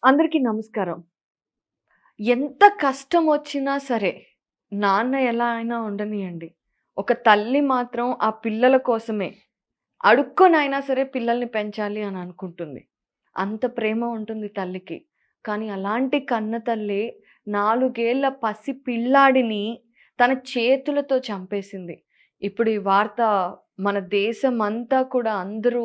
అందరికీ నమస్కారం. ఎంత కష్టం వచ్చినా సరే, నాన్న ఎలా అయినా ఉండనియండి. ఒక తల్లి మాత్రం ఆ పిల్లల కోసమే అడుక్కొనైనా సరే పిల్లల్ని పెంచాలి అని అనుకుంటుంది. అంత ప్రేమ ఉంటుంది తల్లికి. కానీ అలాంటి కన్న తల్లి 4 ఏళ్ల పసి పిల్లాడిని తన చేతులతో చంపేసింది. ఇప్పుడు ఈ వార్త మన దేశమంతా కూడా అందరూ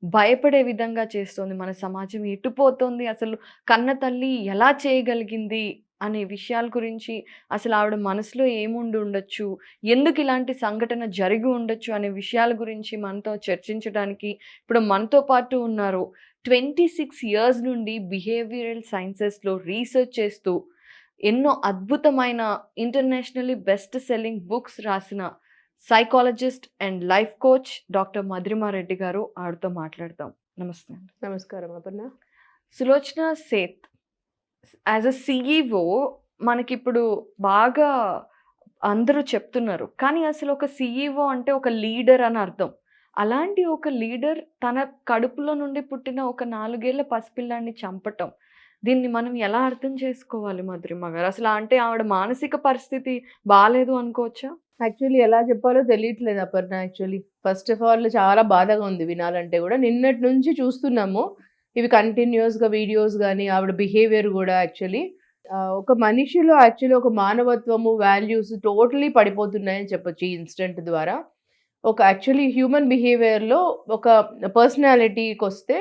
భయపడే విధంగా చేస్తోంది. మన సమాజం ఎటుపోతోంది? అసలు కన్న తల్లి ఎలా చేయగలిగింది? అనే విషయాల గురించి అసలు ఆవిడ మనసులో ఏముండి ఉండొచ్చు? ఎందుకు ఇలాంటి సంఘటన జరిగి ఉండొచ్చు? అనే విషయాల గురించి మనతో చర్చించడానికి ఇప్పుడు మనతో పాటు ఉన్నారు. 26 ఇయర్స్ నుండి బిహేవియరల్ సైన్సెస్‌లో రీసెర్చ్ చేస్తూ ఎన్నో అద్భుతమైన ఇంటర్నేషనల్లీ బెస్ట్ సెల్లింగ్ బుక్స్ రాసిన psychologist and life coach doctor Madhurima Reddy గారు. ఆవిడతో మాట్లాడదాం. నమస్తే అండి. నమస్కారం Aparna. Sulochana Seth as a CEO మనకిప్పుడు బాగా అందరూ చెప్తున్నారు. కానీ అసలు ఒక సీఈఓ అంటే ఒక లీడర్ అని అర్థం. అలాంటి ఒక లీడర్ తన కడుపులో నుండి పుట్టిన ఒక 4 ఏళ్ల పసిపిల్లాడిని చంపటం. దీన్ని మనం ఎలా అర్థం చేసుకోవాలి మధురిమ గారు? అసలు అంటే ఆవిడ మానసిక పరిస్థితి బాలేదు అనుకోవచ్చా? యాక్చువల్లీ ఎలా చెప్పాలో తెలియట్లేదు Aparna. Actually first of all చాలా బాధగా ఉంది వినాలంటే కూడా. నిన్నటి నుంచి చూస్తున్నాము ఇవి కంటిన్యూస్గా వీడియోస్ కానీ ఆవిడ బిహేవియర్ కూడా. యాక్చువల్లీ ఒక మనిషిలో యాక్చువల్లీ ఒక మానవత్వము, వాల్యూస్ టోటలీ పడిపోతున్నాయని చెప్పొచ్చు ఈ ఇన్సిడెంట్ ద్వారా. ఒక యాక్చువల్లీ హ్యూమన్ బిహేవియర్లో ఒక పర్సనాలిటీకి వస్తే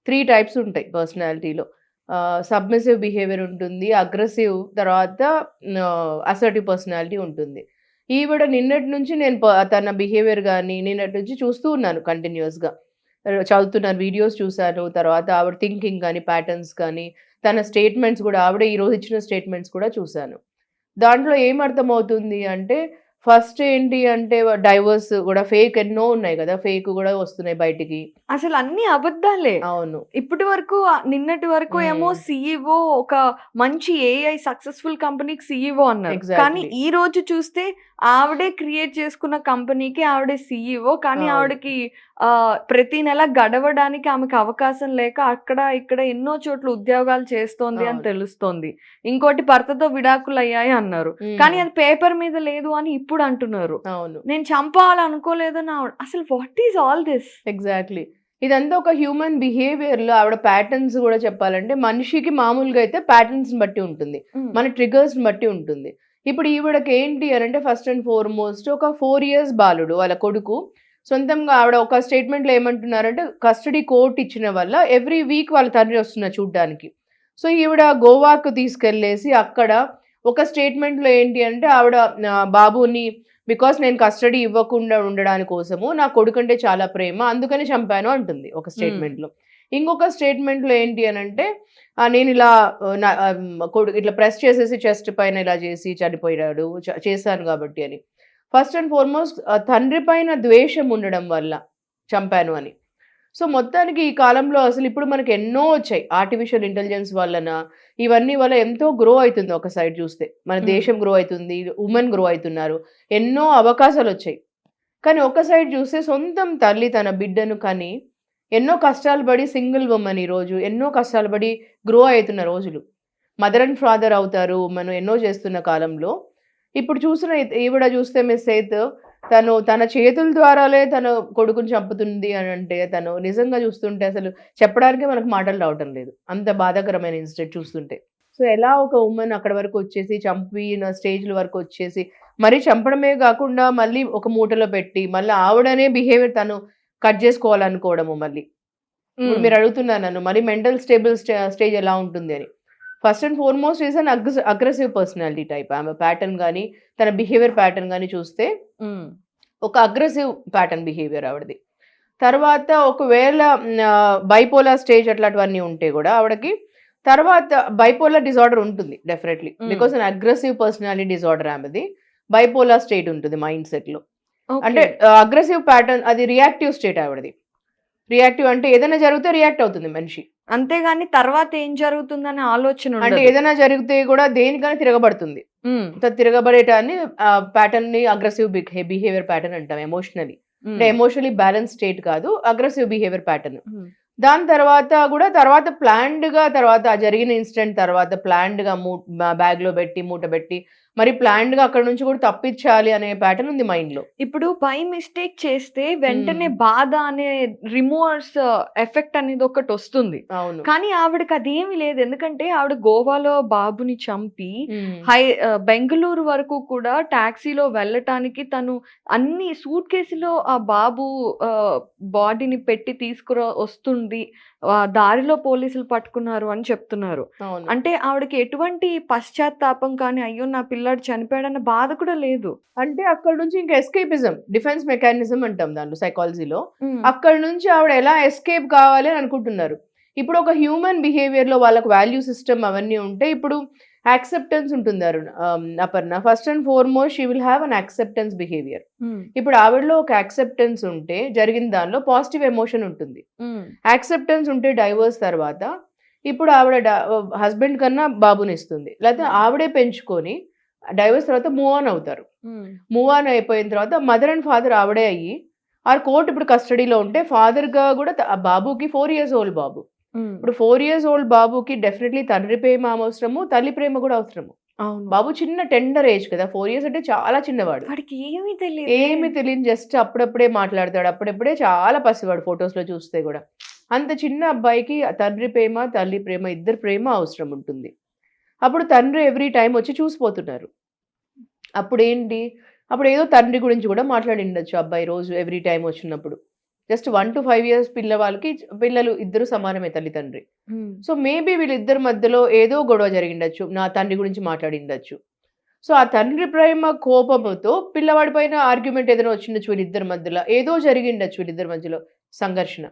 3 టైప్స్ ఉంటాయి పర్సనాలిటీలో. సబ్మిసివ్ బిహేవియర్ ఉంటుంది, అగ్రెసివ్, తర్వాత అసర్టివ్ పర్సనాలిటీ ఉంటుంది. ఈవిడ నిన్నటి నుంచి నేను తన బిహేవియర్ కానీ నిన్నటి నుంచి చూస్తూ ఉన్నాను కంటిన్యూస్గా. చదువుతున్నాను, వీడియోస్ చూశాను, తర్వాత ఆవిడ థింకింగ్ కానీ ప్యాటర్న్స్ కానీ తన స్టేట్మెంట్స్ కూడా ఆవిడ ఈరోజు ఇచ్చిన స్టేట్మెంట్స్ కూడా చూశాను. దాంట్లో ఏమర్థమవుతుంది అంటే ఫస్ట్ ఏంటి అంటే డైవర్స్ కూడా ఫేక్ ఎన్నో ఉన్నాయి కదా, ఫేక్ కూడా వస్తున్నాయి బయటికి. అసలు అన్ని అబద్ధాలే. అవును. ఇప్పటి వరకు నిన్నటి వరకు ఏమో సీఈఓ ఒక మంచి ఏఐ సక్సెస్ఫుల్ కంపెనీకి సీఈఓ అన్నారు. కానీ ఈ రోజు చూస్తే ఆవిడే క్రియేట్ చేసుకున్న కంపెనీకి ఆవిడే సీఈఓ. కానీ ఆవిడకి ప్రతి నెల గడవడానికి ఆమెకు అవకాశం లేక అక్కడ ఇక్కడ ఎన్నో చోట్ల ఉద్యోగాలు చేస్తోంది అని తెలుస్తోంది. ఇంకోటి భర్తతో విడాకులు అయ్యాయి అన్నారు. కానీ అది పేపర్ మీద లేదు అని ఇప్పుడు అంటున్నారు. అవును, నేను చంపాలనుకోలేదని ఆవిడ. అసలు what is all this? Exactly. ఇదంతా ఒక హ్యూమన్ బిహేవియర్లో ఆవిడ ప్యాటర్న్స్ కూడా చెప్పాలంటే మనిషికి మామూలుగా అయితే ప్యాటర్న్స్ బట్టి ఉంటుంది, మన ట్రిగర్స్ బట్టి ఉంటుంది. ఇప్పుడు ఈవిడకి ఏంటి అని అంటే ఫస్ట్ అండ్ ఫార్మోస్ట్ ఒక 4 years బాలుడు, వాళ్ళ కొడుకు. సొంతంగా ఆవిడ ఒక స్టేట్మెంట్లో ఏమంటున్నారంటే కస్టడీ కోర్ట్ ఇచ్చిన వల్ల ఎవ్రీ వీక్ వాళ్ళ తండ్రి వస్తున్నారు చూడ్డానికి. సో ఈవిడ గోవాకు తీసుకెళ్ళేసి అక్కడ ఒక స్టేట్మెంట్లో ఏంటి అంటే ఆవిడ బాబుని బికాస్ నేను కస్టడీ ఇవ్వకుండా ఉండడానికి కోసము నా కొడుకంటే చాలా ప్రేమ అందుకని చంపాను అంటుంది ఒక స్టేట్మెంట్లో. ఇంకొక స్టేట్మెంట్లో ఏంటి అని అంటే నేను ఇలా కొడుకు ఇట్లా ప్రెస్ చేసేసి చెస్ట్ పైన ఇలా చేసి చనిపోయాడు చేశాను కాబట్టి అని. ఫస్ట్ అండ్ ఫార్మోస్ట్ తండ్రి పైన ద్వేషం ఉండడం వల్ల చంపాను అని. సో మొత్తానికి ఈ కాలంలో అసలు ఇప్పుడు మనకి ఎన్నో వచ్చాయి ఆర్టిఫిషియల్ ఇంటెలిజెన్స్ వలన, ఇవన్నీ వల్ల ఎంతో గ్రో అవుతుంది. ఒక సైడ్ చూస్తే మన దేశం గ్రో అవుతుంది, ఉమెన్ గ్రో అవుతున్నారు, ఎన్నో అవకాశాలు వచ్చాయి. కానీ ఒక సైడ్ చూస్తే సొంతం తల్లి తన బిడ్డను కానీ ఎన్నో కష్టాలు పడి సింగిల్ ఉమెన్ ఈరోజు ఎన్నో కష్టాలు పడి గ్రో అవుతున్న రోజులు. మదర్ అండ్ ఫాదర్ అవుతారు మనం ఎన్నో చేస్తున్న కాలంలో. ఇప్పుడు చూసిన ఈవిడ చూస్తే మిస్ సేత్ తను తన చేతుల ద్వారాలే తన కొడుకుని చంపుతుంది అని అంటే తను నిజంగా చూస్తుంటే అసలు చెప్పడానికే మనకు మాటలు రావటం లేదు, అంత బాధాకరమైన ఇన్సిడెంట్ చూస్తుంటే. సో ఎలా ఒక ఉమెన్ అక్కడ వరకు వచ్చేసి చంపిన స్టేజ్ల వరకు వచ్చేసి మరీ చంపడమే కాకుండా మళ్ళీ ఒక మూటలో పెట్టి మళ్ళీ ఆవిడనే బిహేవియర్ తను కట్ చేసుకోవాలనుకోవడము. మళ్ళీ ఇప్పుడు మీరు అడుగుతున్నారు నన్ను మరి మెంటల్ స్టేబుల్ స్టేజ్ ఎలా ఉంటుంది అని. First and foremost is an aggressive personality type. ఆమె ప్యాటర్న్ కానీ తన బిహేవియర్ ప్యాటర్న్ కానీ చూస్తే ఒక అగ్రెసివ్ ప్యాటర్న్ బిహేవియర్ ఆవిడది. తర్వాత ఒకవేళ బైపోలార్ స్టేజ్ అట్లాంటివన్నీ ఉంటే కూడా ఆవిడకి తర్వాత బైపోలార్ డిజార్డర్ ఉంటుంది definitely, because an aggressive personality disorder ఆమెది. బైపోలార్ స్టేట్ ఉంటుంది మైండ్ సెట్ లో. అంటే అగ్రెసివ్ ప్యాటర్న్ అది రియాక్టివ్ స్టేట్ ఆవిడది. రియాక్టివ్ అంటే ఏదైనా జరిగితే రియాక్ట్ అవుతుంది మనిషి, అంతేగాని తర్వాత ఏం జరుగుతుందనే ఆలోచన. అంటే ఏదైనా జరిగితే కూడా దేనికైనా తిరగబడుతుంది. తిరగబడేటాన్ని ప్యాటర్న్ ని అగ్రెసివ్ బిహేవియర్ ప్యాటర్న్ అంటాం. ఎమోషనలీ అంటే ఎమోషనలీ బ్యాలెన్స్ స్టేట్ కాదు, అగ్రెసివ్ బిహేవియర్ ప్యాటర్న్. దాని తర్వాత ప్లాన్డ్‌గా తర్వాత ఆ జరిగిన ఇన్సిడెంట్ తర్వాత ప్లాన్డ్‌గా బ్యాగ్‌లో పెట్టి, మూట పెట్టి, మరి ప్లాన్డ్‌గా అక్కడి నుంచి కూడా తప్పించాలి అనే ప్యాటర్న్ ఉంది మైండ్‌లో. ఇప్పుడు బై మిస్టేక్ చేస్తే వెంటనే హ్మ్. బాధ అనే రిమోర్స్ ఎఫెక్ట్ అనేది ఒకటొస్తుంది. అవును. కానీ ఆవిడకి అదేమీ లేదు. ఎందుకంటే ఆవిడ గోవాలో బాబుని చంపి హ్మ్. బెంగుళూరు వరకు కూడా టాక్సీలో వెళ్ళటానికి తను అన్ని సూట్ కేసులో ఆ బాబు బాడీని పెట్టి వస్తుంది. దారిలో పోలీసులు పట్టుకున్నారు అని చెప్తున్నారు. అవును. అంటే ఆవిడకి ఎటువంటి పశ్చాత్తాపం కానీ, అయ్యో! నా పిల్లాడు చనిపోయాడన్న బాధ కూడా లేదు. అంటే అక్కడి నుంచి ఇంక ఎస్కేపిజం, డిఫెన్స్ మెకానిజం అంటాం దాంట్లో సైకాలజీలో. హ్మ్. అక్కడి నుంచి ఆవిడ ఎలా ఎస్కేప్ కావాలి అని అనుకుంటున్నారు. ఇప్పుడు ఒక హ్యూమన్ బిహేవియర్‌లో వాళ్ళకి వాల్యూ సిస్టమ్ అవన్నీ ఉంటే ఇప్పుడు యాక్సెప్టెన్స్ ఉంటుంది Aparna. First and foremost she will have an acceptance behaviour. హ్మ్. ఇప్పుడు ఆవిడలో ఒక యాక్సెప్టెన్స్ ఉంటే జరిగిన దానిలో పాజిటివ్ ఎమోషన్ ఉంటుంది. హ్మ్. యాక్సెప్టెన్స్ ఉంటే డైవోర్స్ తర్వాత ఇప్పుడు ఆవిడ హస్బెండ్ కన్నా బాబునిస్తుంది. లేకపోతే హ్మ్. ఆవిడే పెంచుకొని డైవోర్స్ తర్వాత మూవ్ ఆన్ అవుతారు. హ్మ్. మూవ్ ఆన్ అయిపోయిన తర్వాత మదర్ అండ్ ఫాదర్ ఆవిడే అయ్యి, కోర్ట్ ఇప్పుడు కస్టడీలో ఉంటే ఫాదర్‌గా కూడా ఆ బాబుకి 4 ఇయర్స్ ఓల్డ్ బాబు. హ్మ్. ఇప్పుడు 4 ఇయర్స్ ఓల్డ్ బాబుకి డెఫినెట్‌లీ తండ్రి ప్రేమ అవసరము, తల్లి ప్రేమ కూడా అవసరము. అవును. బాబు చిన్న టెండర్ ఏజ్ కదా! 4 ఇయర్స్ అంటే చాలా చిన్నవాడు. వాడికి ఏమీ తెలీదే. ఏమి తెలియని జస్ట్ అప్పుడప్పుడే మాట్లాడతాడు. అప్పుడప్పుడే చాలా పసివాడు ఫోటోస్‌లో చూస్తే గూడా. అంత చిన్న అబ్బాయికి తండ్రి ప్రేమ, తల్లి ప్రేమ ఇద్దరి ప్రేమ అవసరం ఉంటుంది. అప్పుడు తండ్రి ఎవ్రీ టైమ్ వచ్చి చూసిపోతున్నారు. అప్పుడేంటి? అప్పుడేదో తండ్రి గురించి గూడా మాట్లాడిండొచ్చు అబ్బాయి రోజు ఎవ్రీ టైమ్ వచ్చినప్పుడు. జస్ట్ 1-5 ఇయర్స్ పిల్లలు ఇద్దరు సమానమే తల్లి, తండ్రి. హ్మ్. సో, మేబీ వీళ్ళిద్దరి మధ్యలో ఏదో గొడవ జరిగిండొచ్చు. నా తండ్రి గురించి మాట్లాడిండొచ్చు. సో, ఆ తండ్రి ప్రేమ కోపముతో పిల్లవాడి పైన ఆర్గ్యుమెంట్ ఏదైనా వచ్చిండొచ్చు వీళ్ళిద్దరి మధ్యలో. ఏదో జరిగిండొచ్చు వీళ్ళిద్దరి మధ్యలో సంఘర్షణ.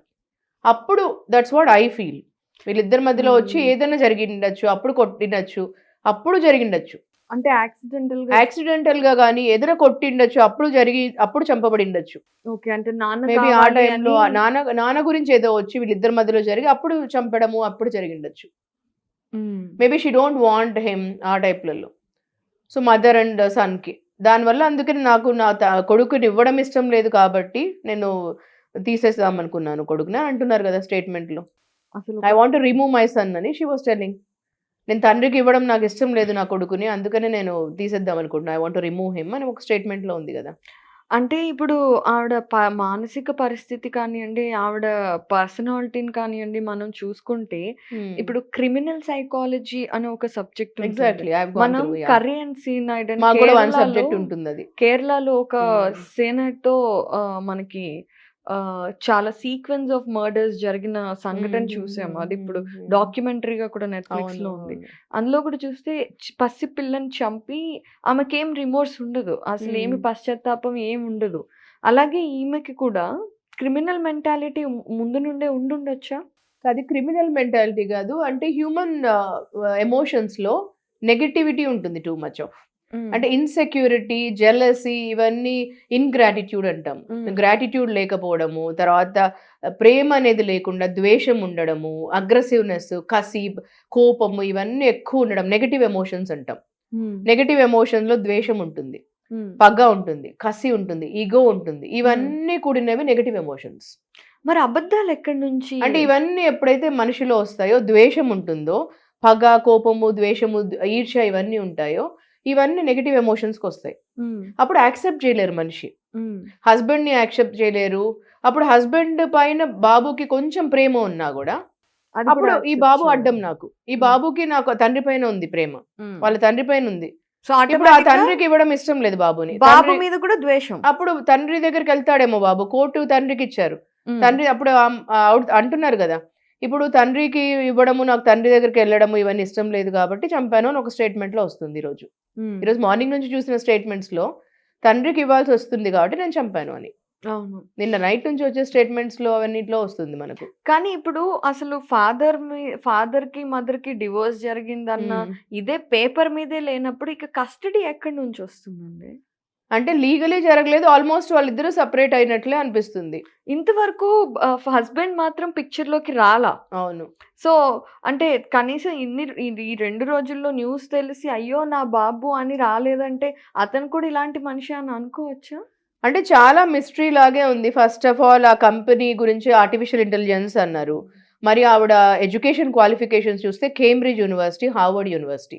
అప్పుడు దట్స్ వాట్ ఐ ఫీల్. వీళ్ళిద్దరి మధ్యలో వచ్చి హ్మ్. ఏదైనా జరిగిండొచ్చు. అప్పుడు కొట్టిండొచ్చు. అప్పుడు జరిగిండొచ్చు. అంటే యాక్సిడెంటల్‌గా యాక్సిడెంటల్‌గా గాని ఏదైనా కొట్టిండొచ్చు. అప్పుడు చంపబడిండొచ్చు. ఓకే. అంటే నాన్న మేబీ ఆ కావాలి టైంలో అని నాన్న గురించి ఏదో వచ్చి వీళ్ళిద్దరి మధ్యలో జరిగి అప్పుడు చంపడము అప్పుడు జరిగిండొచ్చు. Hmm. Maybe she don't want him ఆ టైప్‌లలో. సో, మదర్ అండ్ సన్‌కి. దానివల్ల అందుకని నాకు నా కొడుకునివ్వడం ఇష్టం లేదు కాబట్టి నేను తీసేద్దామనుకున్నాను కొడుకుని అని అంటున్నారు గదా! స్టేట్‌మెంట్‌లో. అసలు I want to remove my son అని షీ వాస్ టెల్లింగ్. నేను తండ్రికి ఇవ్వడం నాకిష్టం లేదు నా కొడుకుని. అందుకనే నేను తీసేద్దామనుకుంటున్నా. I want to remove him అని ఒక స్టేట్‌మెంట్‌లో ఉంది గదా! అంటే ఇప్పుడు ఆవిడ మానసిక పరిస్థితి కానియండి, ఆవిడ పర్సనాలిటీని కానియండి మనం చూసుకుంటే, హ్మ్. ఇప్పుడు క్రిమినల్ సైకాలజీ అనే ఒక సబ్జెక్ట్ ఉంటుంది. ఎగ్జాక్ట్‌లీ. ఐ హావ్ గాన్ మనం త్రూ యాహ్! కర్రీ అండ్ సీనైడ్ అని మాకు గూడా 1 సబ్జెక్ట్ ఉంటుందది. కేరళలో ఒక హ్మ్. సేనైడ్‌తో మనకి చాలా సీక్వెన్స్ ఆఫ్ మర్డర్స్ జరిగిన సంఘటన చూసాము. అది ఇప్పుడు డాక్యుమెంటరీగా కూడా నెట్‌ఫ్లిక్స్‌లో ఉంది. అవును. అందులో కూడా చూస్తే పసి పిల్లని చంపి ఆమెకేం రిమోర్స్ ఉండదు. అసలేమి పశ్చాత్తాపం ఏముండదు. అలాగే ఈమెకి కూడా క్రిమినల్ మెంటాలిటీ ముందు నుండే ఉండుండొచ్చా? అది క్రిమినల్ మెంటాలిటీ గాదు. అంటే హ్యూమన్ ఎమోషన్స్‌లో నెగటివిటీ ఉంటుంది టూ మచ్ ఆఫ్. హ్మ్. అంటే ఇన్‌సెక్యూరిటీ, జెలసీ ఇవన్నీ ఇన్‌గ్రాటిట్యూడ్ అంటాం. హ్మ్. గ్రాటిట్యూడ్ లేకపోవడము, తర్వాత ప్రేమ అనేది లేకుండా ద్వేషం ఉండడము, అగ్రెసివ్‌నెస్, కసి, కోపము ఇవన్నీ ఎక్కువ ఉండడం నెగెటివ్ ఎమోషన్స్ అంటాం. హ్మ్. నెగెటివ్ ఎమోషన్‌లో ద్వేషం ఉంటుంది, హ్మ్. పగ ఉంటుంది, కసి ఉంటుంది, ఇగో ఉంటుంది. హ్మ్. ఇవన్నీ కూడినవి నెగెటివ్ ఎమోషన్స్. మరి అబద్ధాలు ఎక్కడి నుంచి? అంటే ఇవన్నీ ఎప్పుడైతే మనిషిలో వస్తాయో, ద్వేషం ఉంటుందో, పగ, కోపము, ద్వేషము, ఈర్ష్య ఇవన్నీ ఉంటాయో, ఇవన్నీ నెగెటివ్ ఎమోషన్స్‌కొస్తాయి. హ్మ్. అప్పుడు యాక్సెప్ట్ చేయలేరు మనిషి. హ్మ్. హస్బెండ్‌ని యాక్సెప్ట్ చేయలేరు. అప్పుడు హస్బెండ్ పైన బాబుకి కొంచెం ప్రేమ ఉన్నా గూడా, అది కూడా అప్పుడు ఈ యాక్సెప్ట్ బాబు చేయరు. అడ్డం నాకు. ఈ హ్మ్. బాబుకి నాకు తండ్రి పైన ఉంది ప్రేమ. హ్మ్. వాళ్ళ తండ్రి పైన ఉంది. సో, ఇప్పుడు ఆ ఆటోమేటిక్‌గా తండ్రికి ఇవ్వడం ఇష్టం లేదు బాబుని. బాబు మీద కూడా ద్వేషం. అప్పుడు తండ్రి దగ్గరికెళ్తాడేమో బాబు. కోర్టు తండ్రికిచ్చారు. హ్మ్. తండ్రి అప్పుడు అంటున్నారు గదా! ఇప్పుడు తండ్రికి ఇవ్వడము, నాకు తండ్రి దగ్గరికెళ్ళడము ఇవన్నీ ఇష్టం లేదు కాబట్టి చంపాను అని ఒక స్టేట్‌మెంట్‌లో వస్తుంది ఈరోజు. హ్మ్. ఈరోజు మార్నింగ్ నుంచి చూసిన స్టేట్‌మెంట్స్‌లో తండ్రికి ఇవ్వాల్సొస్తుంది కాబట్టి నేను చంపాను అని. అవును. నిన్న నైట్ నుంచి వచ్చే స్టేట్‌మెంట్స్‌లో అవన్నిట్లో వస్తుంది మనకు. కానీ ఇప్పుడు అసలు ఫాదర్‌కి, మదర్‌కి డివోర్స్ జరిగిందన్న హ్మ్. ఇదే పేపర్ మీదే లేనప్పుడు ఇక కస్టడీ ఎక్కడి నుంచొస్తుందండి? అంటే లీగలీ జరగలేదు. ఆల్‌మోస్ట్ వాళ్ళిద్దరూ సెపరేట్ అయినట్లే అనిపిస్తుంది. ఇంతవరకు హస్బెండ్ మాత్రం పిక్చర్‌లోకి రాలా. అవును. సో, అంటే కనీసం ఈ 2 రోజుల్లో న్యూస్ తెలిసి అయ్యో! నా బాబు అని రాలేదంటే అతను కూడా ఇలాంటి మనిషే అని అనుకోవచ్చా? అంటే చాలా మిస్టరీ లాగే ఉంది. ఫస్ట్ ఆఫ్ ఆల్ ఆ కంపెనీ గురించి ఆర్టిఫిషియల్ ఇంటెలిజెన్స్ అన్నారు. మరి ఆవిడ ఎడ్యుకేషన్ క్వాలిఫికేషన్స్ చూస్తే కేంబ్రిడ్జ్ యూనివర్సిటీ, హార్వర్డ్ యూనివర్సిటీ.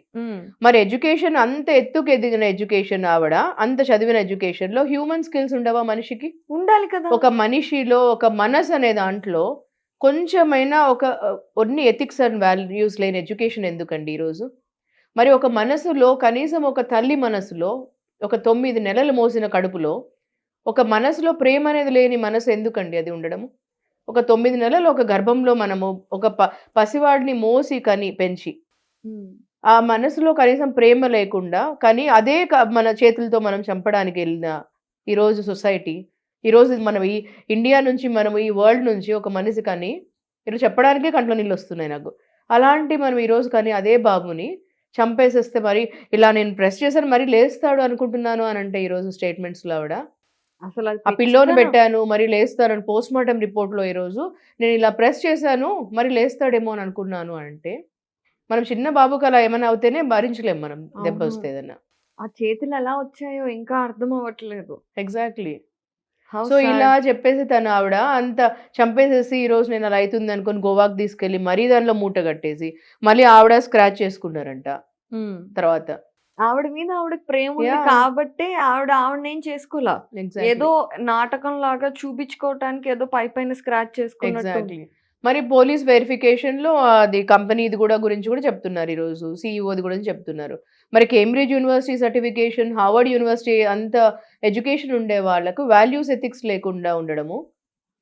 మరి ఎడ్యుకేషన్ అంత ఎత్తుకు ఎదిగిన ఎడ్యుకేషన్ ఆవిడ, అంత చదివిన ఎడ్యుకేషన్ లో హ్యూమన్ స్కిల్స్ ఉండవా మనిషికి? ఉండాలి కదా. ఒక మనిషిలో ఒక మనసు అనే దాంట్లో కొంచెమైనా కొన్ని ఎథిక్స్ అండ్ వాల్యూస్ లేని ఎడ్యుకేషన్ ఎందుకండి ఈరోజు? మరి ఒక మనసులో కనీసం ఒక తల్లి మనసులో ఒక 9 నెలలు మోసిన కడుపులో ఒక మనసులో ప్రేమ అనేది లేని మనసు ఎందుకండి అది ఉండడము? ఒక 9 నెలలు ఒక గర్భంలో మనము ఒక పసివాడిని మోసి కని పెంచి ఆ మనసులో కనీసం ప్రేమ లేకుండా కానీ అదే మన చేతులతో మనం చంపడానికి వెళ్ళిన ఈరోజు సొసైటీ, ఈరోజు మనం ఈ ఇండియా నుంచి మనం ఈ వరల్డ్ నుంచి ఒక మనిషి కానీ ఇలా చెప్పడానికే కంట్లో నీళ్ళు వస్తున్నాయి నాకు. అలాంటి మనం ఈరోజు కానీ అదే బాబుని చంపేసేస్తే మరి ఇలా నేను ప్రెస్ చేశాను మరి లేస్తాడు అనుకుంటున్నాను అని అంటే ఈరోజు స్టేట్మెంట్స్లో ఆవిడ అసలు ఆ పిల్లోని పెట్టాను మరి లేస్తారని పోస్ట్ మార్టం రిపోర్ట్లో ఈరోజు నేను ఇలా ప్రెస్ చేశాను మరి లేస్తాడేమో అని అనుకున్నాను అంటే మనం చిన్న బాబుకి అలా ఏమైనా అవుతేనే భరించలేం మనం దెబ్బ వస్తే ఏదన్నా. ఆ చేతులు ఎలా వచ్చాయో ఇంకా అర్థం అవ్వట్లేదు. ఎగ్జాక్ట్లీ. సో ఇలా చెప్పేసి తను ఆవిడ అంత చంపేసేసి ఈ రోజు నేను అలా అవుతుంది అనుకుని గోవాకి తీసుకెళ్లి మరీ దానిలో మూట కట్టేసి మళ్ళీ ఆవిడ స్క్రాచ్ చేసుకున్నారంట. తర్వాత ఆవిడ మీద ఆవిడకి ప్రేమ ఉంది కాబట్టి ఆవిడనేం చేసుకోలా. ఏదో నాటకం లాగా చూపించుకోవటానికి ఏదో పైన స్క్రాచ్ చేసుకున్నట్టు. మరి పోలీస్ వెరిఫికేషన్ లో అది కంపెనీది కూడా గురించి కూడా చెప్తున్నారు ఈరోజు, సిఇఓది గురించి చెప్తున్నారు. మరి Cambridge university certification, Harvard university అంత ఎడ్యుకేషన్ ఉండే వాళ్ళకు వాల్యూస్ ఎథిక్స్ లేకుండా ఉండడము.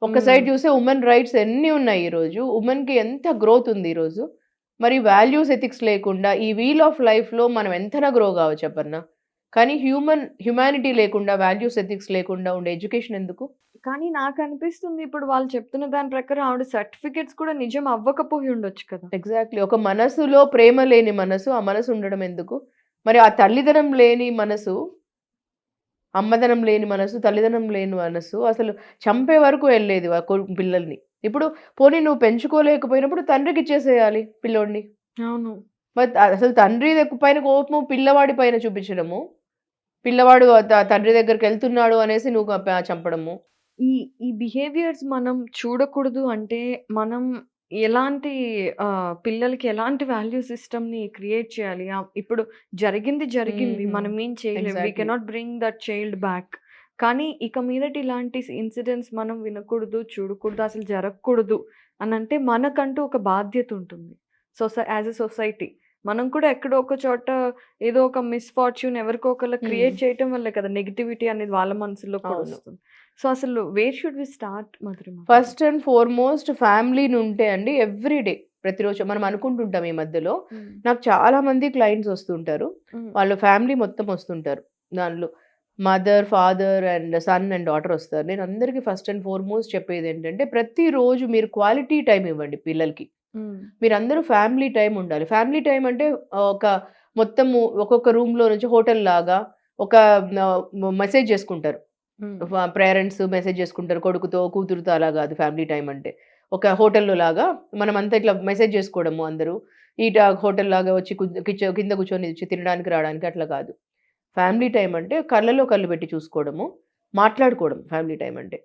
ఒక సైడ్ చూస్తే ఉమెన్ రైట్స్ ఎన్ని ఉన్నాయి ఈరోజు, ఉమెన్కి ఎంత గ్రోత్ ఉంది ఈరోజు. మరి వాల్యూస్ ఎథిక్స్ లేకుండా ఈ వీల్ ఆఫ్ లైఫ్లో మనం ఎంతనా గ్రో కావచ్చు చెప్పన్నా. కానీ హ్యుమానిటీ లేకుండా వాల్యూస్ ఎథిక్స్ లేకుండా ఉండే ఎడ్యుకేషన్ ఎందుకు? కానీ నాకు అనిపిస్తుంది ఇప్పుడు వాళ్ళు చెప్తున్న దాని ప్రకారం ఆవిడ సర్టిఫికేట్స్ కూడా నిజం అవ్వకపోయి ఉండొచ్చు కదా. ఎగ్జాక్ట్లీ. ఒక మనసులో ప్రేమ లేని మనసు, ఆ మనసు ఉండడం ఎందుకు? మరి ఆ తల్లిదనం లేని మనసు, అమ్మదనం లేని మనసు, తల్లిదనం లేని మనసు అసలు చంపే వరకు వెళ్ళేది పిల్లల్ని. ఇప్పుడు పోనీ నువ్వు పెంచుకోలేకపోయినప్పుడు తండ్రికి ఇచ్చేసేయాలి పిల్లోడిని. అవును. మరి అసలు తండ్రి పైన కోపము పిల్లవాడి పైన చూపించడము, పిల్లవాడు తండ్రి దగ్గరికి వెళ్తున్నాడు అనేసి నువ్వు చంపడము. ఈ బిహేవియర్స్ మనం చూడకూడదు అంటే మనం ఎలాంటి పిల్లలకి ఎలాంటి వాల్యూ సిస్టమ్‌ని క్రియేట్ చేయాలి? ఇప్పుడు జరిగింది. మనం ఏం చేయలేం. We cannot bring that child back. కానీ ఇక మీదట ఇలాంటి ఇన్సిడెంట్స్ మనం వినకూడదు, చూడకూడదు, అసలు జరగకూడదు అనంటే మనకంటూ ఒక బాధ్యత ఉంటుంది. యాజ్ ఎ సొసైటీ మనం కూడా ఎక్కడో ఒక చోట ఏదో ఒక మిస్‌ఫార్చ్యూన్ ఎవరికో ఒకళ్ళకి క్రియేట్ చేయటం వల్లే కదా నెగటివిటీ అనేది వాళ్ళ మనసులో కూడా వస్తుంది. సో అసలు where should we start Madhurima? First and foremost ఫ్యామిలీని ఉంటే అండి ఎవ్రీడే ప్రతిరోజు మనం అనుకుంటుంటాం ఈ మధ్యలో నాకు చాలా మంది క్లయింట్స్ వస్తుంటారు, వాళ్ళ ఫ్యామిలీ మొత్తం వస్తుంటారు. దానిలో mother, father and son and daughter వస్తారు. నేను అందరికీ ఫస్ట్ అండ్ ఫార్మోస్ట్ చెప్పేది ఏంటంటే ప్రతిరోజు మీరు క్వాలిటీ టైం ఇవ్వండి పిల్లలకి. మీరందరూ ఫ్యామిలీ టైం ఉండాలి. ఫ్యామిలీ టైం అంటే ఒక మొత్తము ఒక్కొక్క రూమ్లో నుంచి హోటల్ లాగా ఒక మెసేజ్ చేసుకుంటారు. పేరెంట్స్ మెసేజ్ చేసుకుంటారు కొడుకుతో కూతురుతో, అలా కాదు ఫ్యామిలీ టైం అంటే. ఒక హోటల్లో లాగా మనం అంతా ఇట్లా మెసేజ్ చేసుకోవడము, అందరూ ఈ హోటల్ లాగా వచ్చి కింద కూర్చొని తినడానికి రావడానికి అట్లా కాదు. ఫ్యామిలీ టైం అంటే కళ్ళలో కళ్ళు పెట్టి చూసుకోవడము, మాట్లాడుకోవడం. ఫ్యామిలీ టైం అంటే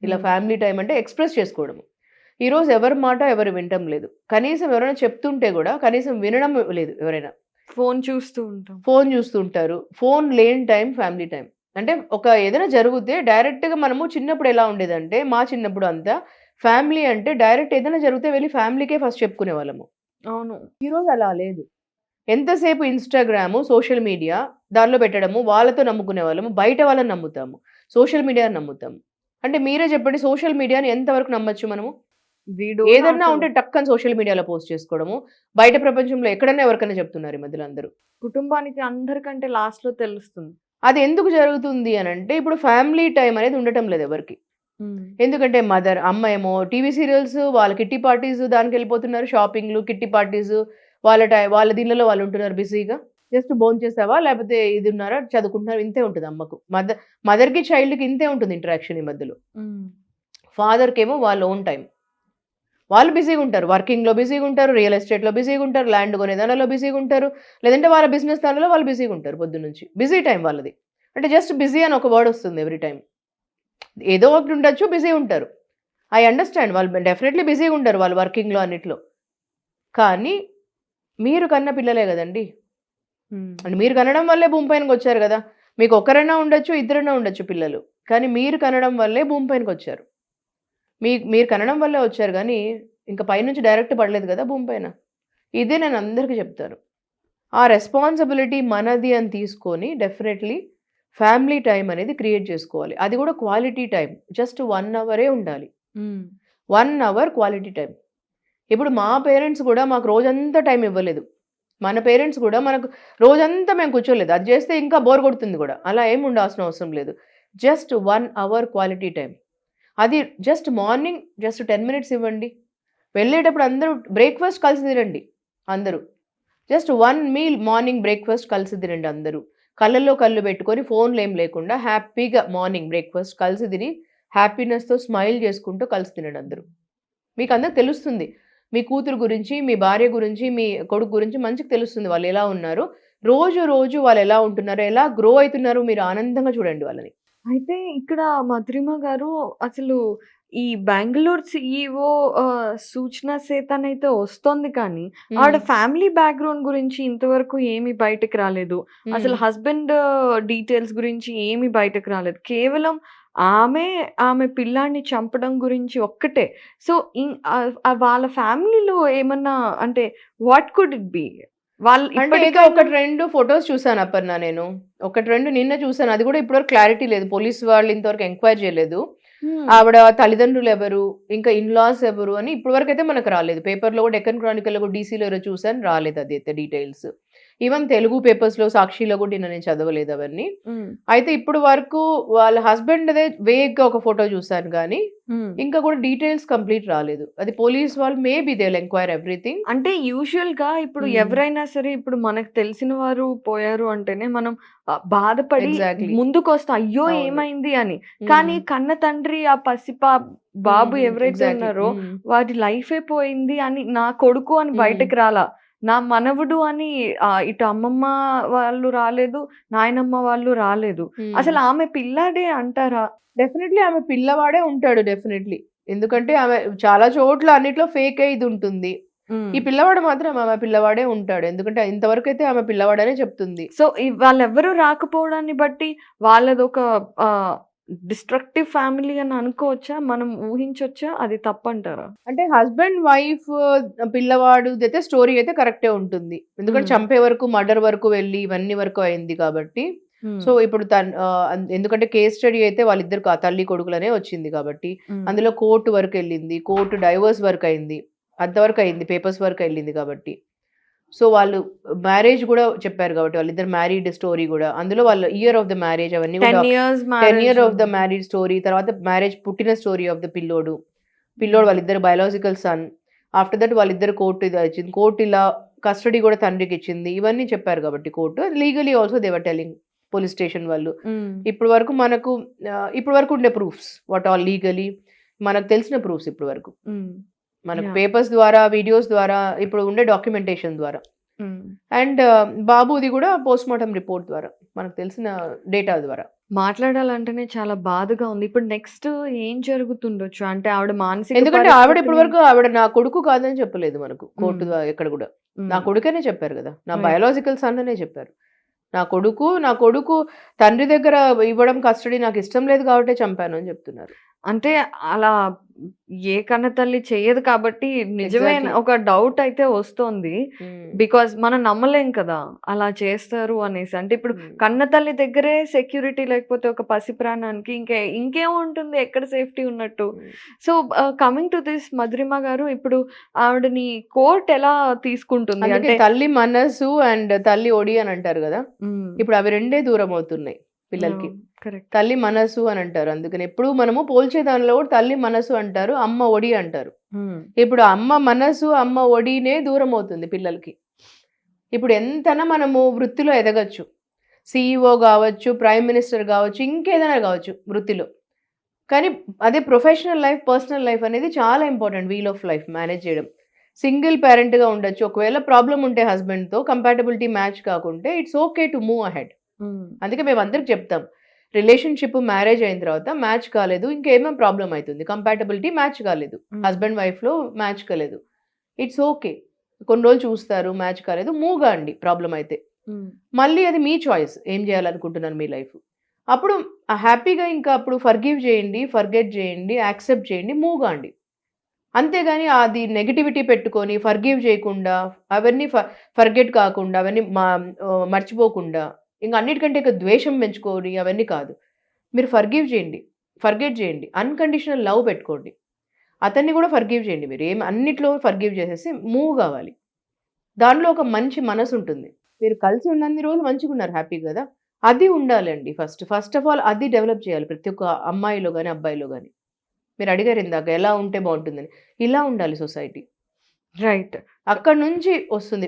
ఇలా ఫ్యామిలీ టైం అంటే ఎక్స్ప్రెస్ చేసుకోవడము. ఈరోజు ఎవరి మాట ఎవరు వినటం లేదు. కనీసం ఎవరైనా చెప్తుంటే కూడా కనీసం వినడం లేదు. ఎవరైనా ఫోన్ చూస్తూ ఉంటారు. ఫోన్ లేని టైం ఫ్యామిలీ టైం. అంటే ఒక ఏదైనా జరిగితే డైరెక్ట్గా మనము చిన్నప్పుడు ఎలా ఉండేదంటే, మా చిన్నప్పుడు అంతా ఫ్యామిలీ అంటే డైరెక్ట్ ఏదైనా జరిగితే వెళ్ళి ఫ్యామిలీకే ఫస్ట్ చెప్పుకునే వాళ్ళము. అవును. ఈరోజు అలా లేదు. ఎంతసేపు ఇన్స్టాగ్రాము, సోషల్ మీడియా దానిలో పెట్టడము, వాళ్ళతో నమ్ముకునే వాళ్ళము, బయట వాళ్ళని నమ్ముతాము, సోషల్ మీడియాని నమ్ముతాము. అంటే మీరే చెప్పండి, సోషల్ మీడియాని ఎంతవరకు నమ్మచ్చు మనము? ఏదన్నా ఉంటే టక్కని సోషల్ మీడియాలో పోస్ట్ చేసుకోవడము, బయట ప్రపంచంలో ఎక్కడన్నా ఎవరికైనా చెప్తున్నారు ఈ మధ్యలో అందరూ. కుటుంబానికి అందరికంటే లాస్ట్లో తెలుస్తుంది. అది ఎందుకు జరుగుతుంది అని అంటే ఇప్పుడు ఫ్యామిలీ టైం అనేది ఉండటం లేదు ఎవరికి. ఎందుకంటే మదర్, అమ్మ ఏమో టీవీ సీరియల్స్, వాళ్ళ కిట్టి పార్టీస్ దానికి వెళ్ళిపోతున్నారు, షాపింగ్లు, కిట్టి పార్టీస్, వాళ్ళ దీనిలో వాళ్ళు ఉంటున్నారు బిజీగా. జస్ట్ భోజనం చేసావా లేకపోతే ఇది ఉన్నారా, చదువుకుంటున్నారు, ఇంతే ఉంటుంది అమ్మకు. మదర్కి చైల్డ్కి ఇంతే ఉంటుంది ఇంటరాక్షన్ ఈ మధ్యలో. ఫాదర్కి ఏమో వాళ్ళ ఓన్ టైం, వాళ్ళు బిజీగా ఉంటారు, వర్కింగ్లో బిజీగా ఉంటారు, రియల్ ఎస్టేట్లో బిజీగా ఉంటారు, ల్యాండ్ కొనే దానిలో బిజీగా ఉంటారు, లేదంటే వాళ్ళ బిజినెస్ దానిలో వాళ్ళు బిజీగా ఉంటారు. పొద్దున్నుంచి బిజీ టైం వాళ్ళది. అంటే జస్ట్ బిజీ అని ఒక వర్డ్ వస్తుంది ఎవ్రీ టైం. ఏదో ఒకటి ఉండొచ్చు, బిజీ ఉంటారు. ఐ అండర్స్టాండ్, వాళ్ళు డెఫినెట్లీ బిజీగా ఉంటారు వాళ్ళు వర్కింగ్లో అన్నిట్లో. కానీ మీరు కన్న పిల్లలే కదండి. అంటే మీరు కనడం వల్లే భూమి పైనకి వచ్చారు కదా. మీకు ఒక్కరైనా ఉండొచ్చు, ఇద్దరైనా ఉండొచ్చు పిల్లలు, కానీ మీరు కనడం వల్లే భూమి పైనకి వచ్చారు. మీరు కనడం వల్లే వచ్చారు, కానీ ఇంకా పైనుంచి డైరెక్ట్ పడలేదు కదా భూమి పైన. ఇదే నేను అందరికీ చెప్తాను. ఆ రెస్పాన్సిబిలిటీ మనది అని తీసుకొని డెఫినెట్లీ ఫ్యామిలీ టైం అనేది క్రియేట్ చేసుకోవాలి. అది కూడా క్వాలిటీ టైం. జస్ట్ 1 అవరే ఉండాలి. 1 అవర్ క్వాలిటీ టైం. ఇప్పుడు మా పేరెంట్స్ కూడా మాకు రోజంతా టైం ఇవ్వలేదు. మన పేరెంట్స్ కూడా మనకు రోజంతా మేము కూర్చోలేదు. అది చేస్తే ఇంకా బోర్ కొడుతుంది కూడా. అలా ఏమి ఉండాల్సిన అవసరం లేదు. Just 1 hour quality time. అది జస్ట్ మార్నింగ్ జస్ట్ 10 మినిట్స్ ఇవ్వండి. వెళ్ళేటప్పుడు అందరూ బ్రేక్ఫాస్ట్ కలిసి తినండి. అందరూ జస్ట్ 1 మీల్ మార్నింగ్ బ్రేక్ఫాస్ట్ కలిసి తినండి. అందరూ కళ్ళల్లో కళ్ళు పెట్టుకొని ఫోన్లు ఏం లేకుండా హ్యాపీగా మార్నింగ్ బ్రేక్ఫాస్ట్ కలిసి తిని హ్యాపీనెస్తో స్మైల్ చేసుకుంటూ కలిసి తినండి అందరూ. మీకు అందరికి తెలుస్తుంది మీ కూతురు గురించి, మీ భార్య గురించి, మీ కొడుకు గురించి మంచిగా తెలుస్తుంది. వాళ్ళు ఎలా ఉన్నారు, రోజు రోజు వాళ్ళు ఎలా ఉంటున్నారు, ఎలా గ్రో అవుతున్నారు, మీరు ఆనందంగా చూడండి వాళ్ళని. అయితే ఇక్కడ మధురిమ గారు అసలు ఈ బెంగుళూరు సీఈఓ సూచన సేతన్ అయితే వస్తోంది, కానీ ఆవిడ ఫ్యామిలీ బ్యాక్గ్రౌండ్ గురించి ఇంతవరకు ఏమీ బయటకు రాలేదు. అసలు హస్బెండ్ డీటెయిల్స్ గురించి ఏమీ బయటకు రాలేదు. కేవలం ఆమె పిల్లాడిని చంపడం గురించి ఒక్కటే. సో వాళ్ళ ఫ్యామిలీలో ఏమన్నా అంటే వాట్ కుడ్ ఇట్ బి? వాళ్ళు అంటే ఏదో ఒకటి 2 ఫొటోస్ చూసాను అపర్ణ. నేను 1-2 నిన్న చూసాను. అది కూడా ఇప్పటివరకు క్లారిటీ లేదు. పోలీస్ వాళ్ళు ఇంతవరకు ఎంక్వైరీ చేయలేదు. ఆవిడ తల్లిదండ్రులు ఎవరు, ఇంకా ఇన్లాస్ ఎవరు అని ఇప్పటివరకు అయితే మనకు రాలేదు. పేపర్లో కూడా డెక్కన్ క్రానికల్లో కూడా డీసీలో ఎవరో చూసాను, రాలేదు అది అయితే డీటెయిల్స్. ఈవెన్ తెలుగు పేపర్స్లో సాక్షిలో కూడా నేను చదవలేదు అవన్నీ. అయితే ఇప్పుడు వరకు వాళ్ళ హస్బెండ్ అదే వేగ్గా ఒక ఫోటో చూసాను, కానీ ఇంకా కూడా డీటెయిల్స్ కంప్లీట్ రాలేదు. అది పోలీస్ వాళ్ళు maybe they will enquire everything. అంటే యూజువల్ గా ఇప్పుడు ఎవరైనా సరే ఇప్పుడు మనకు తెలిసిన వారు పోయారు అంటేనే మనం బాధపడి ముందుకు వస్తాం, అయ్యో ఏమైంది అని. కానీ కన్న తండ్రి ఆ బాబు ఎవరైతే ఉన్నారో వారి లైఫే పోయింది అని, నా కొడుకు అని బయటకు రాలా, నా మనవుడు అని ఇటు అమ్మమ్మ వాళ్ళు రాలేదు, నాయనమ్మ వాళ్ళు రాలేదు. అసలు ఆమె పిల్లాడే అంటారా? డెఫినెట్లీ ఆమె పిల్లవాడే ఉంటాడు డెఫినెట్లీ. ఎందుకంటే ఆమె చాలా చోట్ల అన్నిట్లో ఫేక్ ఇది ఉంటుంది. ఈ పిల్లవాడు మాత్రం ఆమె పిల్లవాడే ఉంటాడు. ఎందుకంటే ఇంతవరకు అయితే ఆమె పిల్లవాడనే చెప్తుంది. సో వాళ్ళెవ్వరూ రాకపోవడాన్ని బట్టి వాళ్ళదొక డిస్ట్రక్టివ్ ఫ్యామిలీ అని అనుకోవచ్చా, మనం ఊహించొచ్చా? అది తప్పంటారా? అంటే హస్బెండ్ వైఫ్ పిల్లవాడు అయితే స్టోరీ అయితే కరెక్టే ఉంటుంది. ఎందుకంటే చంపే వరకు, మర్డర్ వరకు వెళ్ళి ఇవన్నీ వరకు అయింది కాబట్టి. సో ఇప్పుడు ఎందుకంటే కేస్ స్టడీ అయితే వాళ్ళిద్దరు తల్లి కొడుకులనే వచ్చింది కాబట్టి అందులో కోర్టు వరకు వెళ్ళింది, కోర్టు డైవర్స్ వరకు అయింది, అంతవరకు అయింది, పేపర్స్ వరకు వెళ్ళింది కాబట్టి. సో వాళ్ళు మ్యారేజ్ కూడా చెప్పారు కాబట్టి వాళ్ళిద్దరు మ్యారీడ్ స్టోరీ కూడా అందులో వాళ్ళ ఇయర్ ఆఫ్ ద మ్యారేజ్ అవన్నీ 10 years of the married story, తర్వాత మ్యారేజ్ పుట్టిన స్టోరీ ఆఫ్ ద పిల్లోడు వాళ్ళిద్దరు బయాలజికల్ సన్. ఆఫ్టర్ దట్ వాళ్ళిద్దరు కోర్టు ఇది వచ్చింది, కోర్టు ఇలా కస్టడీ కూడా తండ్రికి ఇచ్చింది, ఇవన్నీ చెప్పారు కాబట్టి court. Legally also they were telling police station వాళ్ళు. ఇప్పుడు వరకు ఉండే ప్రూఫ్స్ వాట్ ఆల్ లీగలీ మనకు తెలిసిన ప్రూఫ్స్ ఇప్పుడు వరకు మనకు పేపర్స్ ద్వారా, వీడియోస్ ద్వారా, ఇప్పుడు ఉండే డాక్యుమెంటేషన్ ద్వారా, అండ్ బాబుది కూడా పోస్ట్ మార్టం రిపోర్ట్ ద్వారా మనకు తెలిసిన డేటా ద్వారా. మాట్లాడాలంటేనే చాలా బాధగా ఉంది. ఇప్పుడు నెక్స్ట్ ఏం జరుగుతుండొచ్చు అంటే ఆవిడ మానసిక, ఎందుకంటే ఆవిడ ఇప్పటి వరకు ఆవిడ నా కొడుకు కాదని చెప్పలేదు మనకు కోర్టు ఎక్కడ కూడా. నా కొడుకనే చెప్పారు కదా, నా బయాలజికల్ సన్ అనే చెప్పారు. నా కొడుకు తండ్రి దగ్గర ఇవ్వడం కస్టడీ నాకు ఇష్టం లేదు కాబట్టి చంపాను అని చెప్తున్నారు. అంటే అలా ఏ కన్న తల్లి చేయదు కాబట్టి నిజమైన ఒక డౌట్ అయితే వస్తుంది. బికాజ్ మనం నమ్మలేం కదా అలా చేస్తారు అనేసి. అంటే ఇప్పుడు కన్న తల్లి దగ్గరే సెక్యూరిటీ లేకపోతే ఒక పసి ప్రాణానికి ఇంకేం ఉంటుంది, ఎక్కడ సేఫ్టీ ఉన్నట్టు. సో కమింగ్ టు దిస్ మధురిమ గారు, ఇప్పుడు ఆవిడని కోర్ట్ ఎలా తీసుకుంటుంది? అంటే తల్లి మనసు అండ్ తల్లి ఒడి అని అంటారు కదా, ఇప్పుడు అవి రెండే దూరం అవుతున్నాయి పిల్లలకి. తల్లి మనసు అని అంటారు. అందుకని ఎప్పుడు మనము పోల్చే దానిలో కూడా తల్లి మనసు అంటారు, అమ్మ ఒడి అంటారు. ఇప్పుడు అమ్మ మనసు, అమ్మ ఒడినే దూరం అవుతుంది పిల్లలకి. ఇప్పుడు ఎంతనా మనము వృత్తిలో ఎదగచ్చు, CEO కావచ్చు, ప్రైమ్ మినిస్టర్ కావచ్చు, ఇంకేదైనా కావచ్చు వృత్తిలో. కానీ అదే ప్రొఫెషనల్ లైఫ్, పర్సనల్ లైఫ్ అనేది చాలా important. Wheel of life manage చేయడం. సింగిల్ పేరెంట్గా ఉండొచ్చు, ఒకవేళ ప్రాబ్లం ఉంటే హస్బెండ్తో కంపాటబిలిటీ మ్యాచ్ కాకుంటే it's okay to move ahead. అందుకే మేము అందరికి చెప్తాం, రిలేషన్షిప్ మ్యారేజ్ అయిన తర్వాత మ్యాచ్ కాలేదు, ఇంకేమో ప్రాబ్లం అవుతుంది, కంపాటబిలిటీ మ్యాచ్ కాలేదు, హస్బెండ్ వైఫ్లో మ్యాచ్ కాలేదు, ఇట్స్ ఓకే, కొన్ని రోజులు చూస్తారు, మ్యాచ్ కాలేదు, మూవ్ కాండి, ప్రాబ్లం అయితే మళ్ళీ అది మీ చాయిస్, ఏం చేయాలనుకుంటున్నారు మీ లైఫ్, అప్పుడు హ్యాపీగా ఇంకా అప్పుడు ఫర్గివ్ చేయండి, ఫర్గెట్ చేయండి, యాక్సెప్ట్ చేయండి, మూవ్ కాండి. అంతేగాని అది నెగిటివిటీ పెట్టుకొని ఫర్గివ్ చేయకుండా, అవన్నీ ఫర్గెట్ కాకుండా, అవన్నీ మర్చిపోకుండా, ఇంకా అన్నిటికంటే ఇక ద్వేషం పెంచుకోండి, అవన్నీ కాదు. మీరు ఫర్గివ్ చేయండి, ఫర్గెట్ చేయండి, అన్కండిషనల్ లవ్ పెట్టుకోండి, అతన్ని కూడా ఫర్గివ్ చేయండి, మీరు అన్నిట్లో ఫర్గివ్ చేసేసి మూవ్ కావాలి. దానిలో ఒక మంచి మనసు ఉంటుంది, మీరు కలిసి ఉన్నన్ని రోజులు మంచిగా ఉన్నారు, హ్యాపీ కదా, అది ఉండాలండి. ఫస్ట్ ఆఫ్ ఆల్ అది డెవలప్ చేయాలి ప్రతి ఒక్క అమ్మాయిలో కానీ అబ్బాయిలో కానీ. మీరు అడిగారు ఇందాక ఎలా ఉంటే బాగుంటుందని, ఇలా ఉండాలి సొసైటీ. రైట్. అక్కడ నుంచి వస్తుంది,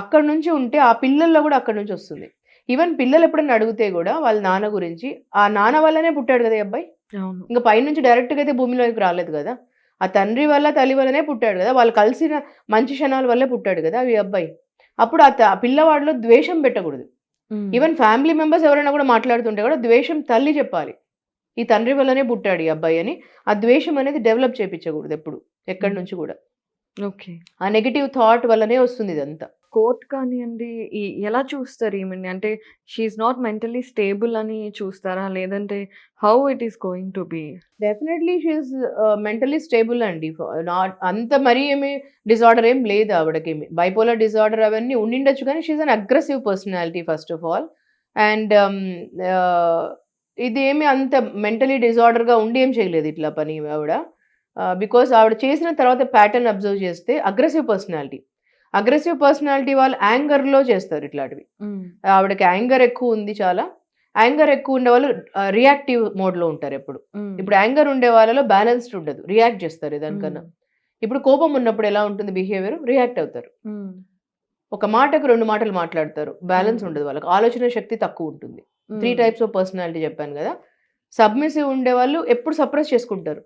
అక్కడ నుంచి ఉంటే ఆ పిల్లల్లో కూడా అక్కడ నుంచి వస్తుంది. ఈవెన్ పిల్లలు ఎప్పుడైనా అడిగితే కూడా వాళ్ళ నాన్న గురించి, ఆ నాన్న వల్లనే పుట్టాడు కదా ఈ అబ్బాయి, ఇంకా పైనుంచి డైరెక్ట్గా అయితే భూమిలోకి రాలేదు కదా, ఆ తండ్రి వల్ల తల్లి వల్లనే పుట్టాడు కదా, వాళ్ళు కలిసిన మంచి క్షణాల వల్లే పుట్టాడు కదా ఈ అబ్బాయి. అప్పుడు ఆ పిల్లవాడిలో ద్వేషం పెట్టకూడదు. ఈవెన్ ఫ్యామిలీ మెంబర్స్ ఎవరైనా కూడా మాట్లాడుతుంటే కూడా ద్వేషం తల్లి చెప్పాలి, ఈ తండ్రి వల్లనే పుట్టాడు ఈ అబ్బాయి అని. ఆ ద్వేషం అనేది డెవలప్ చేయించకూడదు ఎప్పుడు, ఎక్కడి నుంచి కూడా. ఓకే. ఆ నెగిటివ్ థాట్ వల్లనే వస్తుంది ఇదంతా. కోర్ట్ కానివ్వండి, ఎలా చూస్తారు ఈమెని? అంటే షీఈస్ నాట్ మెంటలీ స్టేబుల్ అని చూస్తారా? లేదంటే how it is going to be? Definitely she's mentally stable అండి. నాట్ అంత మరీ ఏమి డిజార్డర్ ఏం లేదు ఆవిడకి, బైపోలర్ డిజార్డర్ అవన్నీ ఉండిండొచ్చు, కానీ she's an aggressive personality first of all. And ఇది ఏమి అంత మెంటలీ డిజార్డర్గా ఉండి ఏం చేయలేదు ఇట్లా పని ఆవిడ. బికాస్ ఆవిడ చేసిన తర్వాత ప్యాటర్న్ అబ్జర్వ్ చేస్తే అగ్రెసివ్ పర్సనాలిటీ వాళ్ళు యాంగర్లో చేస్తారు ఇట్లాంటివి. ఆవిడకి యాంగర్ ఎక్కువ ఉంది, చాలా యాంగర్ ఎక్కువ ఉండే వాళ్ళు రియాక్టివ్ మోడ్లో ఉంటారు ఎప్పుడు. ఇప్పుడు యాంగర్ ఉండే వాళ్ళలో బ్యాలెన్స్డ్ ఉండదు, రియాక్ట్ చేస్తారు దానికన్నా. ఇప్పుడు కోపం ఉన్నప్పుడు ఎలా ఉంటుంది బిహేవియర్, రియాక్ట్ అవుతారు, ఒక మాటకు 2 మాటలు మాట్లాడతారు, బ్యాలెన్స్ ఉండదు వాళ్ళకి, ఆలోచన శక్తి తక్కువ ఉంటుంది. 3 టైప్స్ ఆఫ్ పర్సనాలిటీ చెప్పాను కదా. సబ్మిసివ్ ఉండే వాళ్ళు ఎప్పుడు సప్రెస్ చేసుకుంటారు,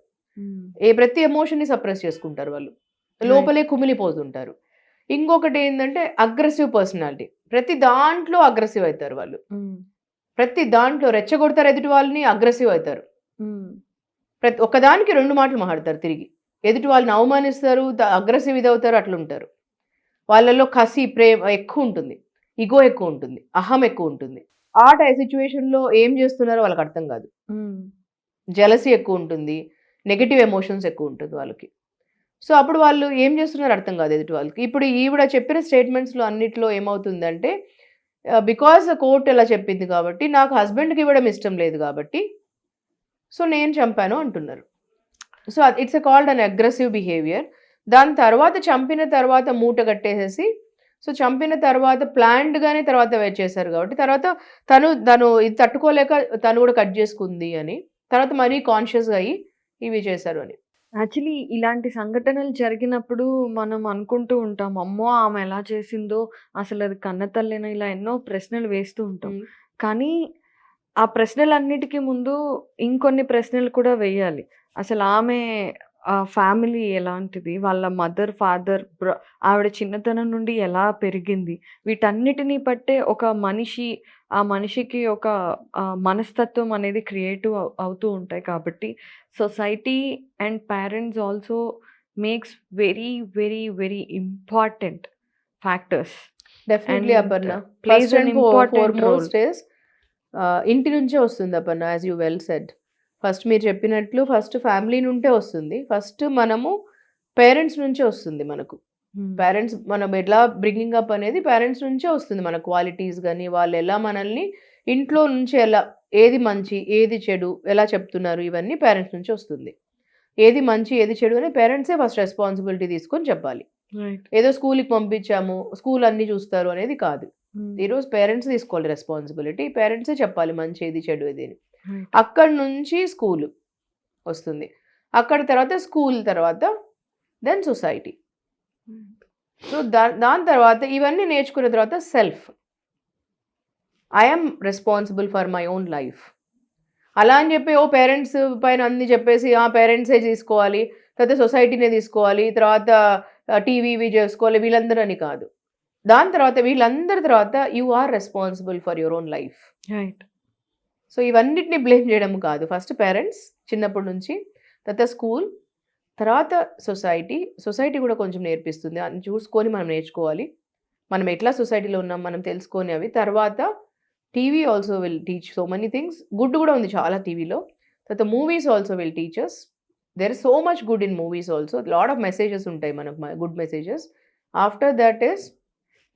ప్రతి ఎమోషన్ని సప్రెస్ చేసుకుంటారు, వాళ్ళు లోపలే కుమిలిపోతుంటారు. ఇంకొకటి ఏంటంటే అగ్రెసివ్ పర్సనాలిటీ, ప్రతి దాంట్లో అగ్రెసివ్ అవుతారు వాళ్ళు, ప్రతి దాంట్లో రెచ్చగొడతారు ఎదుటి వాళ్ళని, అగ్రెసివ్ అవుతారు, ప్రతి ఒక్కదానికి 2 మాటలు మాట్లాడతారు తిరిగి, ఎదుటి వాళ్ళని అవమానిస్తారు, అగ్రెసివ్ ఇదవుతారు, అట్లుంటారు. వాళ్ళలో కసి, ప్రేమ ఎక్కువ ఉంటుంది, ఇగో ఎక్కువ ఉంటుంది, అహం ఎక్కువ ఉంటుంది. ఆ సిచ్యువేషన్లో ఏం చేస్తున్నారో వాళ్ళకి అర్థం కాదు, జెలసీ ఎక్కువ ఉంటుంది, నెగిటివ్ ఎమోషన్స్ ఎక్కువ ఉంటుంది వాళ్ళకి. సో అప్పుడు వాళ్ళు ఏం చేస్తున్నారో అర్థం కాదు ఎదుటి వాళ్ళకి. ఇప్పుడు ఈవిడ చెప్పిన స్టేట్మెంట్స్లో అన్నిట్లో ఏమవుతుందంటే, బికాజ్ కోర్ట్ ఎలా చెప్పింది కాబట్టి, నాకు హస్బెండ్కి ఇవ్వడం ఇష్టం లేదు కాబట్టి సో నేను చంపాను అంటున్నారు. So it's called an aggressive behaviour. దాని తర్వాత చంపిన తర్వాత మూట కట్టేసేసి, సో చంపిన తర్వాత ప్లాన్డ్గానే తర్వాత వెయిట్ చేశారు కాబట్టి, తర్వాత తను ఇది తట్టుకోలేక తను కూడా కట్ చేసుకుంది అని, తర్వాత మరీ కాన్షియస్గా అయ్యి ఇవి చేశారు అని. యాక్చువల్లీ ఇలాంటి సంఘటనలు జరిగినప్పుడు మనం అనుకుంటూ ఉంటాం, అమ్మో ఆమె ఎలా చేసిందో, అసలు అది కన్న తల్లినా, ఇలా ఎన్నో ప్రశ్నలు వేస్తూ ఉంటాం. కానీ ఆ ప్రశ్నలన్నిటికీ ముందు ఇంకొన్ని ప్రశ్నలు కూడా వేయాలి. అసలు ఆమె ఫ్యామిలీ ఎలాంటిది, వాళ్ళ మదర్, ఫాదర్, ఆవిడ చిన్నతనం నుండి ఎలా పెరిగింది, వీటన్నిటిని బట్టే ఒక మనిషి, ఆ మనిషికి ఒక మనస్తత్వం అనేది క్రియేటివ్ అవుతూ ఉంటాయి. కాబట్టి society and parents also makes very very very important factors. Definitely Aparna, plays an important role. ఇంటి నుంచే వస్తుంది Aparna, as you well said. First మీరు చెప్పినట్లు ఫస్ట్ ఫ్యామిలీ నుండే వస్తుంది, ఫస్ట్ మనము పేరెంట్స్ నుంచే వస్తుంది మనకు. పేరెంట్స్ మనం ఎలా బ్రింగింగ్ అప్ అనేది పేరెంట్స్ నుంచే వస్తుంది, మన క్వాలిటీస్ కానీ, వాళ్ళు ఎలా మనల్ని ఇంట్లో నుంచి ఎలా, ఏది మంచి ఏది చెడు ఎలా చెప్తున్నారు, ఇవన్నీ పేరెంట్స్ నుంచి వస్తుంది. ఏది మంచి ఏది చెడు అని పేరెంట్సే ఫస్ట్ రెస్పాన్సిబిలిటీ తీసుకొని చెప్పాలి. ఏదో స్కూల్కి పంపించాము, స్కూల్ అన్నీ చూస్తారు అనేది కాదు. ఈరోజు పేరెంట్స్ తీసుకోవాలి రెస్పాన్సిబిలిటీ, పేరెంట్సే చెప్పాలి మంచి ఏది చెడు ఏది అని. అక్కడి నుంచి స్కూల్ వస్తుంది, అక్కడ తర్వాత స్కూల్ తర్వాత దెన్ సొసైటీ. సో దాని తర్వాత ఇవన్నీ నేర్చుకున్న తర్వాత self, I'm responsible for my own life. అలా అని చెప్పి పేరెంట్స్ పైన అన్ని చెప్పేసి పేరెంట్సే తీసుకోవాలి, తర్వాత సొసైటీనే తీసుకోవాలి, తర్వాత టీవీ చేసుకోవాలి, వీళ్ళందరూ అని కాదు. దాని తర్వాత వీళ్ళందరి తర్వాత you are responsible for your own life. Right. So ఇవన్నిటిని బ్లేమ్ చేయడం కాదు. ఫస్ట్ పేరెంట్స్ చిన్నప్పటి నుంచి, తర్వాత స్కూల్, తర్వాత సొసైటీ కూడా కొంచెం నేర్పిస్తుంది. అని చూసుకొని మనం నేర్చుకోవాలి. మనం ఎట్లా సొసైటీలో ఉన్నాం మనం తెలుసుకొని అవి. తర్వాత TV also will teach so many things. Good కూడా ఉంది చాలా టీవీలో. తర్వాత movies also will teach us. There is so much good in movies also. Lot of messages ఉంటాయి మనకు, good messages. After that is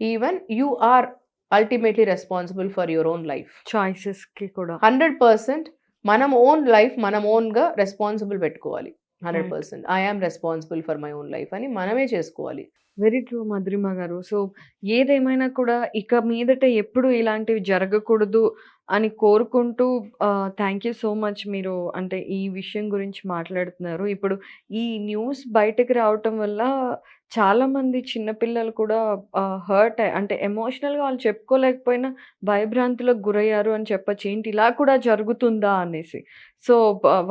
even you are ultimately responsible for your own life. చాయిసెస్కి కూడా 100% మనం ఓన్ లైఫ్ మనం ఓన్గా responsible పెట్టుకోవాలి. 100% I am responsible for my own life అని మనమే చేసుకోవాలి. వెరీ ట్రూ మధురిమ గారు. సో ఏదేమైనా కూడా ఇక మీదట ఎప్పుడు ఇలాంటివి జరగకూడదు అని కోరుకుంటూ థ్యాంక్ యూ సో మచ్. మీరు అంటే ఈ విషయం గురించి మాట్లాడుతున్నారు. ఇప్పుడు ఈ న్యూస్ బయటకు రావటం వల్ల చాలామంది చిన్నపిల్లలు కూడా హర్ట్ అంటే ఎమోషనల్గా వాళ్ళు చెప్పుకోలేకపోయినా భయభ్రాంతులకు గురయ్యారు అని చెప్పచ్చు. ఏంటి ఇలా కూడా జరుగుతుందా అనేసి. సో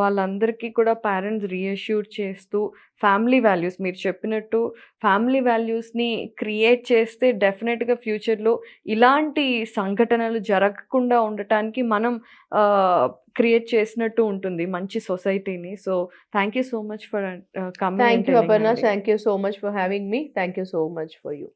వాళ్ళందరికీ కూడా పేరెంట్స్ రీఅష్యూర్ చేస్తూ ఫ్యామిలీ వాల్యూస్ మీరు చెప్పినట్టు ఫ్యామిలీ వాల్యూస్ని క్రియేట్ చేస్తే డెఫినెట్గా ఫ్యూచర్లో ఇలాంటి సంఘటనలు జరగకుండా ఉండటానికి మనం క్రియేట్ చేసినట్టు ఉంటుంది మంచి సొసైటీని. So thank you so much for coming. Thank you Aparna. Thank you so much for having me. Thank you so much for you.